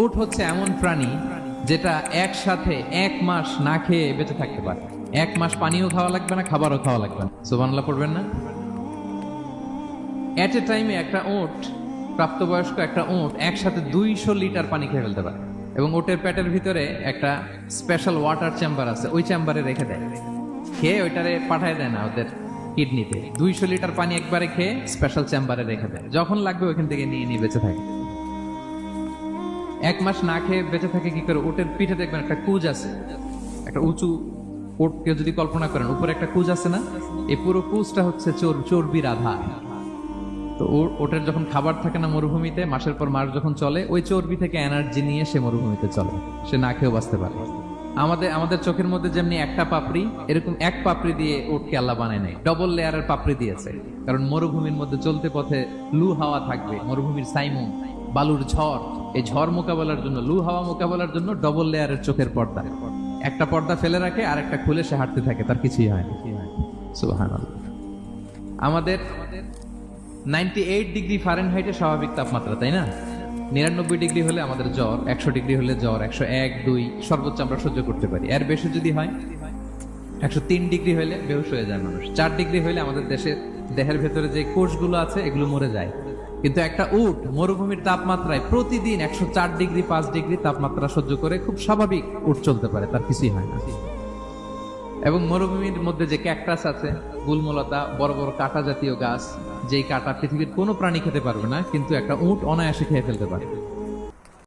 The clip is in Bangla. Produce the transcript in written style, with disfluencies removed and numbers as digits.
উট হচ্ছে এমন প্রাণী যেটা একসাথে 1 মাস না খেয়ে বেঁচে থাকতে পারে। 1 মাস পানিও খাওয়া লাগবে না, খাবারও খাওয়া লাগবে না। সুবহানাল্লাহ পড়বেন না? এট এ টাইমে একটা উট, প্রাপ্তবয়স্ক একটা উট একসাথে 200 লিটার পানি খেয়ে ফেলতে পারে। এবং উটের পেটের ভিতরে একটা স্পেশাল ওয়াটার চেম্বার আছে, ওই চেম্বারে রেখে দেয়। খেয়ে ওইটারে পাঠায় দেয় না ওদের কিডনিতে। 200 লিটার পানি একবারে খেয়ে স্পেশাল চেম্বারে রেখে দেয়, যখন লাগবে ওইখান থেকে নিয়ে নিয়ে বেঁচে থাকে। 1 মাস না খেয়ে বেঁচে থাকে কি করে? উটের পিঠে দেখবেন একটা কুজ আছে, একটা উঁচু উট। কেউ যদি কল্পনা করেন উপরে একটা কুজ আছে না, এই পুরো কুজটা হচ্ছে চর্বির আধার। তো ওটার যখন খাবার থাকে না মরুভূমিতে, মাসের পর মাস যখন চলে, ওই চর্বি থেকে এনার্জি নিয়ে সে মরুভূমিতে চলে, সে না খেয়েও বাঁচতে পারে। আমাদের চোখের মধ্যে যেমনি একটা পাপড়ি, এরকম এক পাপড়ি দিয়ে উটকে আল্লাহ বানায় নাই, ডবল লেয়ারের পাপড়ি দিয়েছে। কারণ মরুভূমির মধ্যে চলতে পথে লু হাওয়া থাকবে, মরুভূমির সাইমুন, বালুর ঝড়। এই ঝড় মোকাবেলার জন্য, লু হাওয়া মোকাবেলার জন্য ডবল লেয়ারের চোখের পর্দা। একটা পর্দা ফেলে রাখে আর একটা খুলে সে হাঁটতে থাকে, তার কিছুই হয় না। সুবহানাল্লাহ। আমাদের 98 ডিগ্রি ফারেনহাইটে স্বাভাবিক তাপমাত্রা, তাই না? 99 ডিগ্রি হলে আমাদের জ্বর, 100 ডিগ্রি হলে জ্বর, 101, 2 সর্বোচ্চ আমরা সহ্য করতে পারি। এর বেশি যদি হয়, 103 ডিগ্রি হলে বেহুশ হয়ে যায় মানুষ। 4 ডিগ্রি হলে আমাদের দেহের ভেতরে যে কোষগুলো আছে এগুলো মরে যায়। কিন্তু একটা উট মরুভূমির তাপমাত্রায় প্রতিদিন 104 ডিগ্রি, 5 ডিগ্রি তাপমাত্রা সহ্য করে খুব স্বাভাবিক উট চলতে পারে, তার কিছুই হয় না। এবং মরুভূমির মধ্যে যে ক্যাকটাস আছে, গুলমলতা, বড় বড় কাঁটা জাতীয় গাছ, যেই কাঁটা পৃথিবীর কোনো প্রাণী খেতে পারবে না, কিন্তু একটা উট অনায়াসে খেয়ে ফেলতে পারে।